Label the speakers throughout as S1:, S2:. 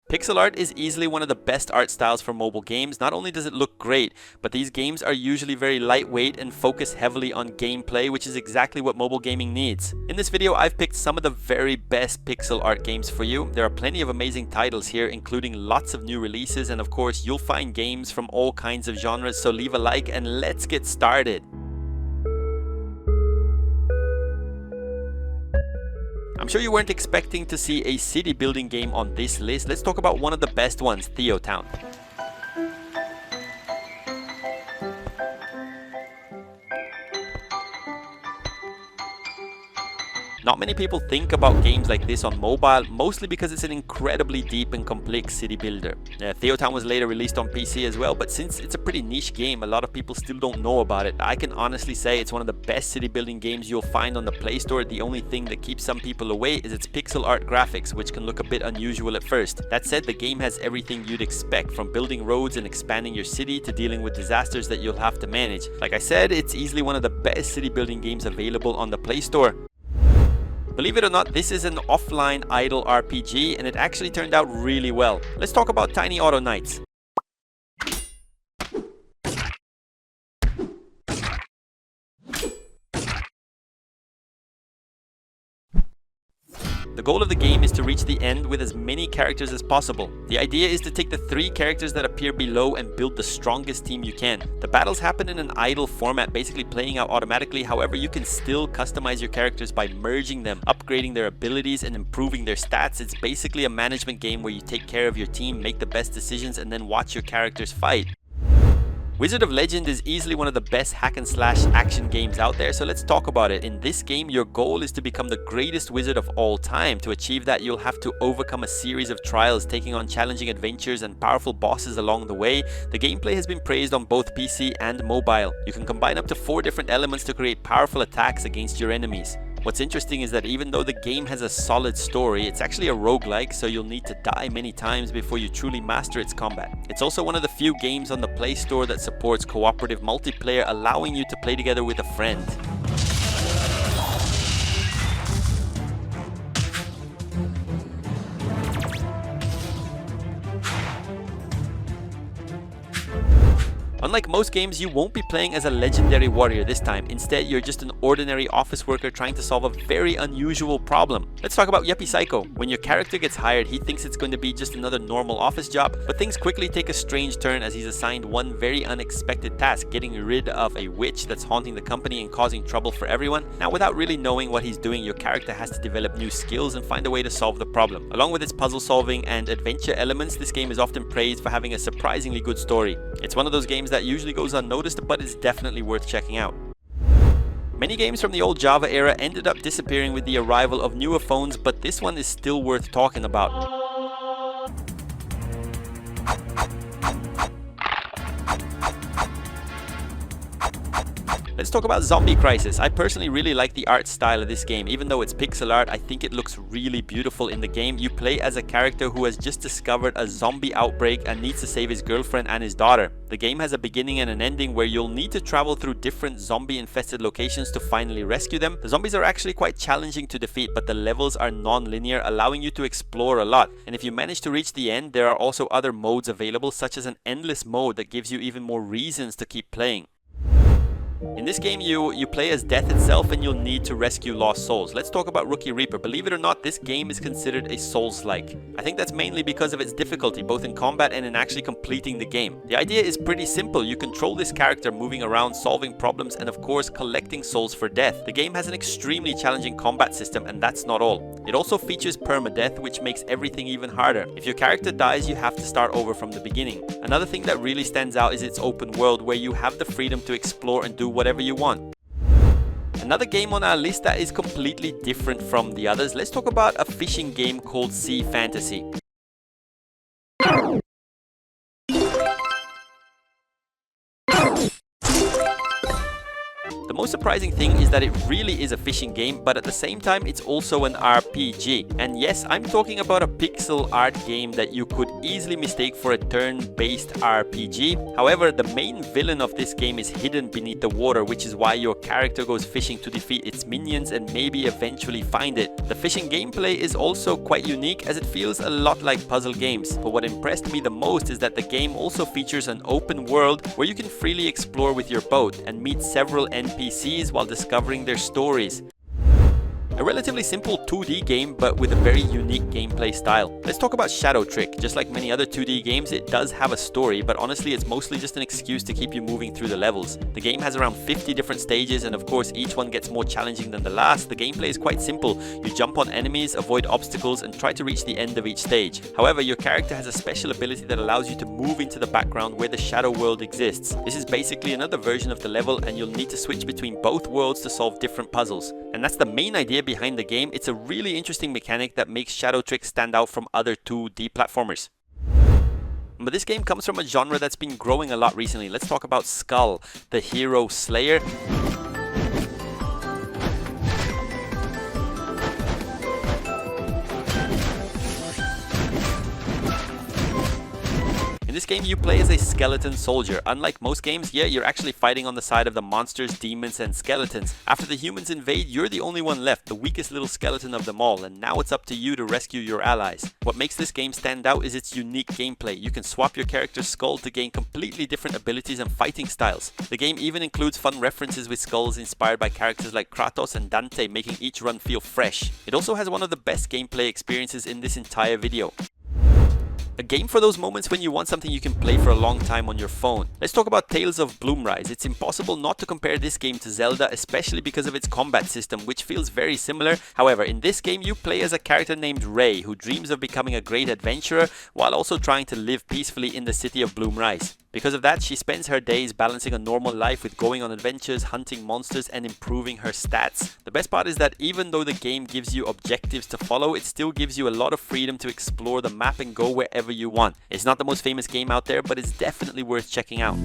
S1: Pixel art is easily one of the best art styles for mobile games. Not only does it look great, but these games are usually very lightweight and focus heavily on gameplay, which is exactly what mobile gaming needs. In this video, I've picked some of the very best pixel art games for you. There are plenty of amazing titles here, including lots of new releases, and of course, you'll find games from all kinds of genres, so leave a like and let's get started. I'm sure you weren't expecting to see a city building game on this list. Let's talk about one of the best ones, THEOTOWN. Not many people think about games like this on mobile, mostly because it's an incredibly deep and complex city builder. THEOTOWN was later released on PC as well, but since it's a pretty niche game, a lot of people still don't know about it. I can honestly say it's one of the best city building games you'll find on the Play Store. The only thing that keeps some people away is its pixel art graphics, which can look a bit unusual at first. That said, the game has everything you'd expect, from building roads and expanding your city to dealing with disasters that you'll have to manage. Like I said, it's easily one of the best city building games available on the Play Store. Believe it or not, this is an offline idle RPG, and it actually turned out really well. Let's talk about Tiny Auto Knights. The goal of the game is to reach the end with as many characters as possible. The idea is to take the 3 characters that appear below and build the strongest team you can. The battles happen in an idle format, basically playing out automatically. However, you can still customize your characters by merging them, upgrading their abilities and improving their stats. It's basically a management game where you take care of your team, make the best decisions, and then watch your characters fight. Wizard of Legend is easily one of the best hack and slash action games out there, so let's talk about it. In this game, your goal is to become the greatest wizard of all time. To achieve that, you'll have to overcome a series of trials, taking on challenging adventures and powerful bosses along the way. The gameplay has been praised on both PC and mobile. You can combine up to 4 different elements to create powerful attacks against your enemies. What's interesting is that even though the game has a solid story, it's actually a roguelike, so you'll need to die many times before you truly master its combat. It's also one of the few games on the Play Store that supports cooperative multiplayer, allowing you to play together with a friend. Unlike most games, you won't be playing as a legendary warrior this time. Instead, you're just an ordinary office worker trying to solve a very unusual problem. Let's talk about YUPPIE Psycho. When your character gets hired, he thinks it's going to be just another normal office job, but things quickly take a strange turn as he's assigned one very unexpected task: getting rid of a witch that's haunting the company and causing trouble for everyone. Now, without really knowing what he's doing, your character has to develop new skills and find a way to solve the problem. Along with its puzzle solving and adventure elements, this game is often praised for having a surprisingly good story. It's one of those games that usually goes unnoticed, but it's definitely worth checking out. Many games from the old Java era ended up disappearing with the arrival of newer phones, but this one is still worth talking about. Let's talk about Zombie Crisis. I personally really like the art style of this game. Even though it's pixel art, I think it looks really beautiful in the game. You play as a character who has just discovered a zombie outbreak and needs to save his girlfriend and his daughter. The game has a beginning and an ending where you'll need to travel through different zombie-infested locations to finally rescue them. The zombies are actually quite challenging to defeat, but the levels are non-linear, allowing you to explore a lot. And if you manage to reach the end, there are also other modes available, such as an endless mode that gives you even more reasons to keep playing. In this game, you play as death itself, and you'll need to rescue lost souls. Let's talk about Rookie Reaper. Believe it or not, this game is considered a Souls-like. I think that's mainly because of its difficulty, both in combat and in actually completing the game. The idea is pretty simple. You control this character moving around, solving problems, and of course, collecting souls for death. The game has an extremely challenging combat system, and that's not all. It also features permadeath, which makes everything even harder. If your character dies, you have to start over from the beginning. Another thing that really stands out is its open world, where you have the freedom to explore and do whatever you want. Another game on our list that is completely different from the others, let's talk about a fishing game called Sea Fantasy. The most surprising thing is that it really is a fishing game, but at the same time it's also an RPG. And yes, I'm talking about a pixel art game that you could easily mistake for a turn-based RPG. However, the main villain of this game is hidden beneath the water, which is why your character goes fishing to defeat its minions and maybe eventually find it. The fishing gameplay is also quite unique as it feels a lot like puzzle games, but what impressed me the most is that the game also features an open world where you can freely explore with your boat and meet several NPCs while discovering their stories. A relatively simple 2D game, but with a very unique gameplay style. Let's talk about Shadow Trick. Just like many other 2D games, it does have a story, but honestly it's mostly just an excuse to keep you moving through the levels. The game has around 50 different stages, and of course each one gets more challenging than the last. The gameplay is quite simple. You jump on enemies, avoid obstacles, and try to reach the end of each stage. However, your character has a special ability that allows you to move into the background where the shadow world exists. This is basically another version of the level, and you'll need to switch between both worlds to solve different puzzles. And that's the main idea behind the game. It's a really interesting mechanic that makes Shadow Trick stand out from other 2D platformers. But this game comes from a genre that's been growing a lot recently. Let's talk about Skull, the hero slayer. In this game, you play as a skeleton soldier. Unlike most games, yeah, you're actually fighting on the side of the monsters, demons, and skeletons. After the humans invade, you're the only one left, the weakest little skeleton of them all, and now it's up to you to rescue your allies. What makes this game stand out is its unique gameplay. You can swap your character's skull to gain completely different abilities and fighting styles. The game even includes fun references with skulls inspired by characters like Kratos and Dante, making each run feel fresh. It also has one of the best gameplay experiences in this entire video. A game for those moments when you want something you can play for a long time on your phone. Let's talk about Tales of BLOOMRISE. It's impossible not to compare this game to Zelda, especially because of its combat system, which feels very similar. However, in this game you play as a character named Ray, who dreams of becoming a great adventurer while also trying to live peacefully in the city of BLOOMRISE. Because of that, she spends her days balancing a normal life with going on adventures, hunting monsters, and improving her stats. The best part is that even though the game gives you objectives to follow, it still gives you a lot of freedom to explore the map and go wherever you want. It's not the most famous game out there, but it's definitely worth checking out.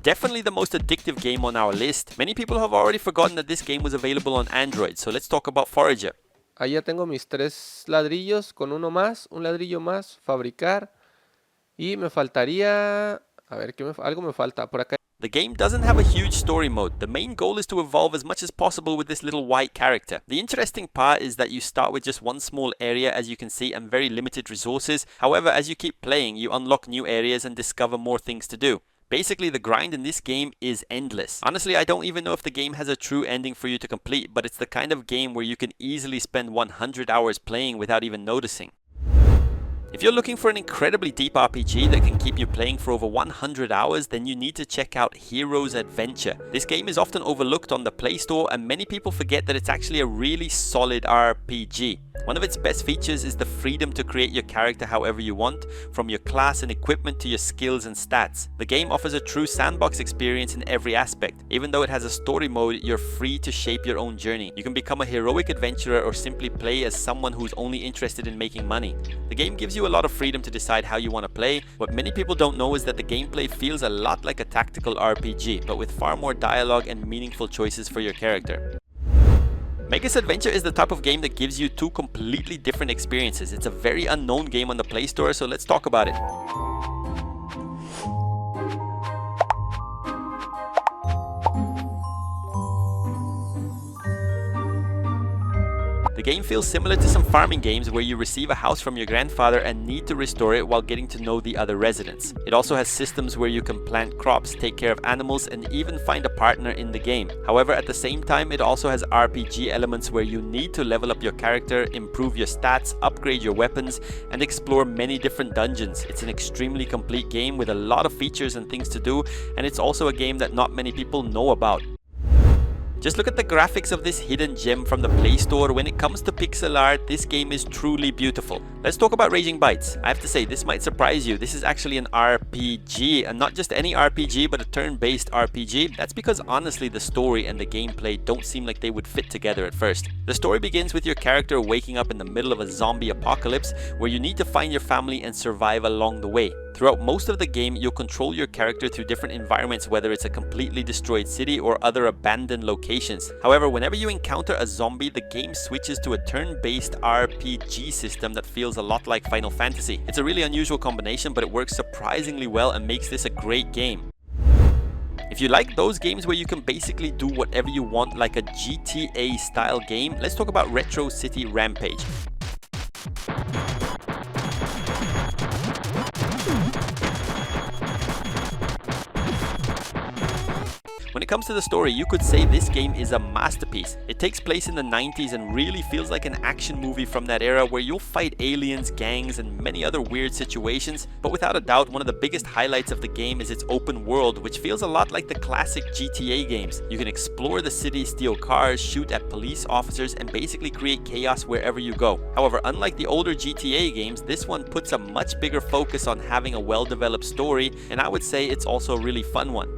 S1: Definitely the most addictive game on our list. Many people have already forgotten that this game was available on Android, so let's talk about Forager.
S2: Ahí ya tengo mis 3 ladrillos con uno más, un ladrillo más, fabricar. Y me faltaría... A ver, algo me falta por acá.
S1: The game doesn't have a huge story mode. The main goal is to evolve as much as possible with this little white character. The interesting part is that you start with just one small area, as you can see, and very limited resources. However, as you keep playing, you unlock new areas and discover more things to do. Basically, the grind in this game is endless. Honestly, I don't even know if the game has a true ending for you to complete, but it's the kind of game where you can easily spend 100 hours playing without even noticing. If you're looking for an incredibly deep RPG that can keep you playing for over 100 hours, then you need to check out Hero's Adventure. This game is often overlooked on the Play Store, and many people forget that it's actually a really solid RPG. One of its best features is the freedom to create your character however you want, from your class and equipment to your skills and stats. The game offers a true sandbox experience in every aspect. Even though it has a story mode, you're free to shape your own journey. You can become a heroic adventurer or simply play as someone who's only interested in making money. The game gives you a lot of freedom to decide how you want to play. What many people don't know is that the gameplay feels a lot like a tactical RPG, but with far more dialogue and meaningful choices for your character. MEGIS Adventure is the type of game that gives you two completely different experiences. It's a very unknown game on the Play Store, so let's talk about it. The game feels similar to some farming games where you receive a house from your grandfather and need to restore it while getting to know the other residents. It also has systems where you can plant crops, take care of animals, and even find a partner in the game. However, at the same time, it also has RPG elements where you need to level up your character, improve your stats, upgrade your weapons, and explore many different dungeons. It's an extremely complete game with a lot of features and things to do, and it's also a game that not many people know about. Just look at the graphics of this hidden gem from the Play Store. When it comes to pixel art, this game is truly beautiful. Let's talk about Raging Bytes. I have to say, this might surprise you. This is actually an RPG, and not just any RPG, but a turn-based RPG. That's because honestly, the story and the gameplay don't seem like they would fit together at first. The story begins with your character waking up in the middle of a zombie apocalypse, where you need to find your family and survive along the way. Throughout most of the game, you'll control your character through different environments, whether it's a completely destroyed city or other abandoned locations. However, whenever you encounter a zombie, the game switches to a turn-based RPG system that feels a lot like Final Fantasy. It's a really unusual combination, but it works surprisingly well and makes this a great game. If you like those games where you can basically do whatever you want like a GTA style game, let's talk about Retro City Rampage. When it comes to the story, you could say this game is a masterpiece. It takes place in the 90s and really feels like an action movie from that era where you'll fight aliens, gangs, and many other weird situations. But without a doubt, one of the biggest highlights of the game is its open world, which feels a lot like the classic GTA games. You can explore the city, steal cars, shoot at police officers, and basically create chaos wherever you go. However, unlike the older GTA games, this one puts a much bigger focus on having a well-developed story, and I would say it's also a really fun one.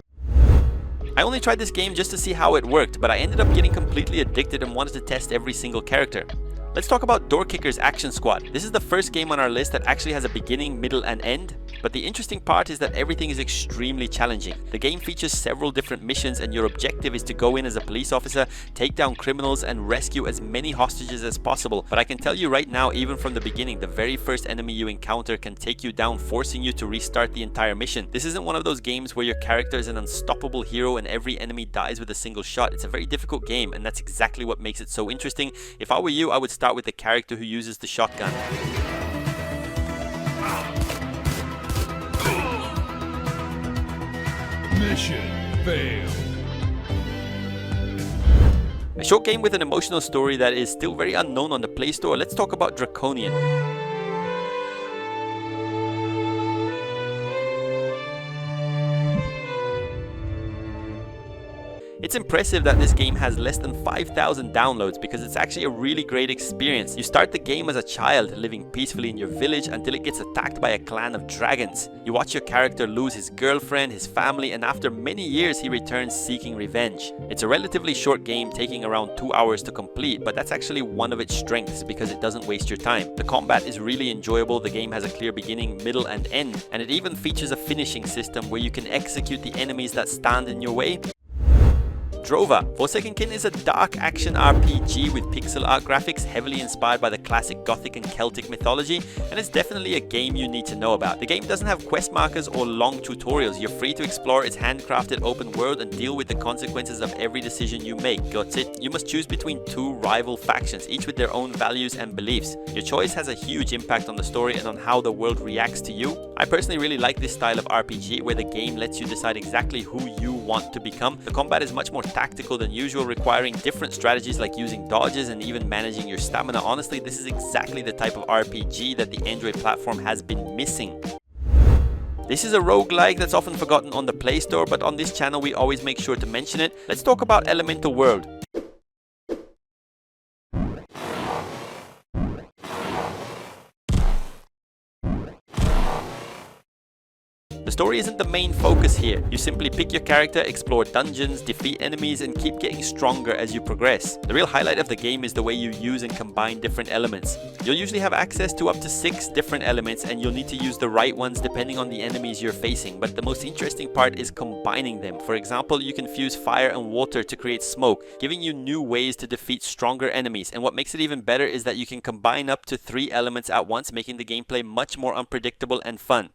S1: I only tried this game just to see how it worked, but I ended up getting completely addicted and wanted to test every single character. Let's talk about Door Kicker's Action Squad. This is the first game on our list that actually has a beginning, middle, and end. But the interesting part is that everything is extremely challenging. The game features several different missions, and your objective is to go in as a police officer, take down criminals, and rescue as many hostages as possible. But I can tell you right now, even from the beginning, the very first enemy you encounter can take you down, forcing you to restart the entire mission. This isn't one of those games where your character is an unstoppable hero and every enemy dies with a single shot. It's a very difficult game, and that's exactly what makes it so interesting. If I were you, I would start with the character who uses the shotgun.
S3: Mission failed.
S1: A short game with an emotional story that is still very unknown on the Play Store. Let's talk about Draconian. It's impressive that this game has less than 5,000 downloads because it's actually a really great experience. You start the game as a child, living peacefully in your village until it gets attacked by a clan of dragons. You watch your character lose his girlfriend, his family, and after many years he returns seeking revenge. It's a relatively short game, taking around 2 hours to complete, but that's actually one of its strengths because it doesn't waste your time. The combat is really enjoyable, the game has a clear beginning, middle, and end, and it even features a finishing system where you can execute the enemies that stand in your way. DROVA. Forsaken Kin is a dark action RPG with pixel art graphics heavily inspired by the classic Gothic and Celtic mythology, and it's definitely a game you need to know about. The game doesn't have quest markers or long tutorials. You're free to explore its handcrafted open world and deal with the consequences of every decision you make. That's it. You must choose between two rival factions, each with their own values and beliefs. Your choice has a huge impact on the story and on how the world reacts to you. I personally really like this style of RPG where the game lets you decide exactly who you want to become. The combat is much more tactical than usual, requiring different strategies like using dodges and even managing your stamina. Honestly, this is exactly the type of RPG that the Android platform has been missing. This is a roguelike that's often forgotten on the Play Store, but on this channel we always make sure to mention it. Let's talk about Elemental World. The story isn't the main focus here. You simply pick your character, explore dungeons, defeat enemies, and keep getting stronger as you progress. The real highlight of the game is the way you use and combine different elements. You'll usually have access to up to 6 different elements, and you'll need to use the right ones depending on the enemies you're facing. But the most interesting part is combining them. For example, you can fuse fire and water to create smoke, giving you new ways to defeat stronger enemies. And what makes it even better is that you can combine up to 3 elements at once, making the gameplay much more unpredictable and fun.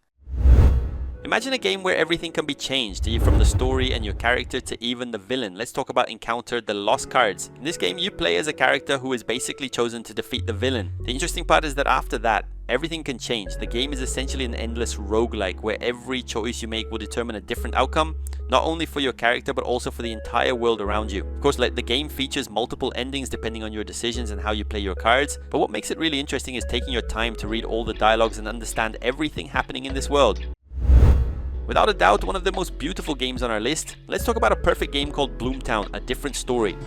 S1: Imagine a game where everything can be changed, from the story and your character to even the villain. Let's talk about Encounter the Lost Cards. In this game, you play as a character who is basically chosen to defeat the villain. The interesting part is that after that, everything can change. The game is essentially an endless roguelike where every choice you make will determine a different outcome, not only for your character but also for the entire world around you. Of course, the game features multiple endings depending on your decisions and how you play your cards, but what makes it really interesting is taking your time to read all the dialogues and understand everything happening in this world. Without a doubt, one of the most beautiful games on our list. Let's talk about a perfect game called BLOOMTOWN, A Different Story.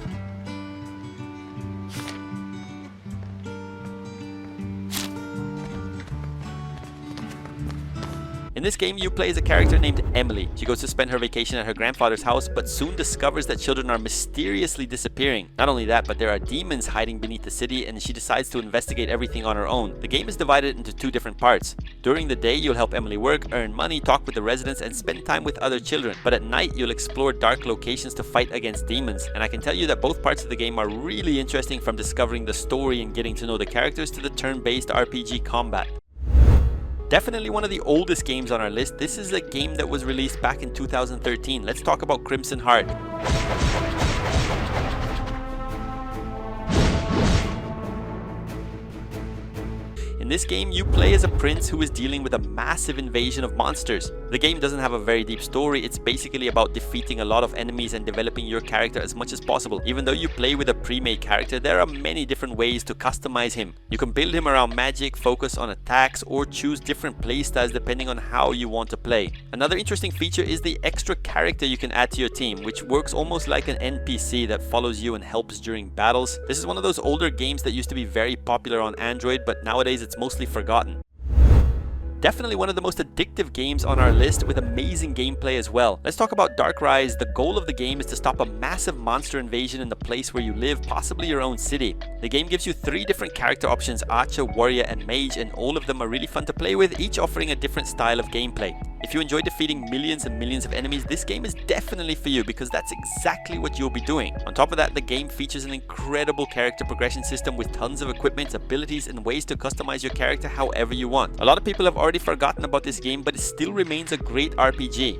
S1: In this game, you play as a character named Emily. She goes to spend her vacation at her grandfather's house, but soon discovers that children are mysteriously disappearing. Not only that, but there are demons hiding beneath the city, and she decides to investigate everything on her own. The game is divided into two different parts. During the day, you'll help Emily work, earn money, talk with the residents, and spend time with other children. But at night, you'll explore dark locations to fight against demons. And I can tell you that both parts of the game are really interesting, from discovering the story and getting to know the characters to the turn-based RPG combat. Definitely one of the oldest games on our list. This is a game that was released back in 2013. Let's talk about Crimson Heart. In this game, you play as a prince who is dealing with a massive invasion of monsters. The game doesn't have a very deep story. It's basically about defeating a lot of enemies and developing your character as much as possible. Even though you play with a pre-made character, there are many different ways to customize him. You can build him around magic, focus on attacks, or choose different playstyles depending on how you want to play. Another interesting feature is the extra character you can add to your team, which works almost like an NPC that follows you and helps during battles. This is one of those older games that used to be very popular on Android, but nowadays it's mostly forgotten. Definitely one of the most addictive games on our list, with amazing gameplay as well. Let's talk about DARKRISE. The goal of the game is to stop a massive monster invasion in the place where you live, possibly your own city. The game gives you 3 different character options: Archer, Warrior, and Mage, and all of them are really fun to play with, each offering a different style of gameplay. If you enjoy defeating millions and millions of enemies, this game is definitely for you, because that's exactly what you'll be doing. On top of that, the game features an incredible character progression system with tons of equipment, abilities, and ways to customize your character however you want. A lot of people have already forgotten about this game, but it still remains a great RPG.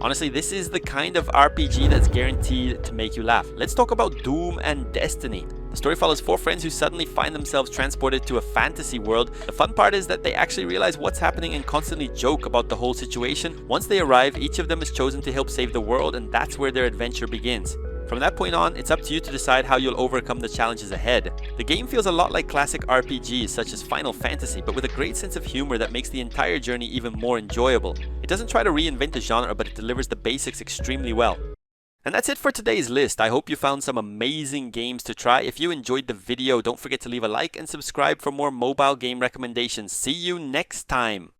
S1: Honestly, this is the kind of RPG that's guaranteed to make you laugh. Let's talk about Doom and Destiny. The story follows 4 friends who suddenly find themselves transported to a fantasy world. The fun part is that they actually realize what's happening and constantly joke about the whole situation. Once they arrive, each of them is chosen to help save the world, and that's where their adventure begins. From that point on, it's up to you to decide how you'll overcome the challenges ahead. The game feels a lot like classic RPGs such as Final Fantasy, but with a great sense of humor that makes the entire journey even more enjoyable. It doesn't try to reinvent the genre, but it delivers the basics extremely well. And that's it for today's list. I hope you found some amazing games to try. If you enjoyed the video, don't forget to leave a like and subscribe for more mobile game recommendations. See you next time!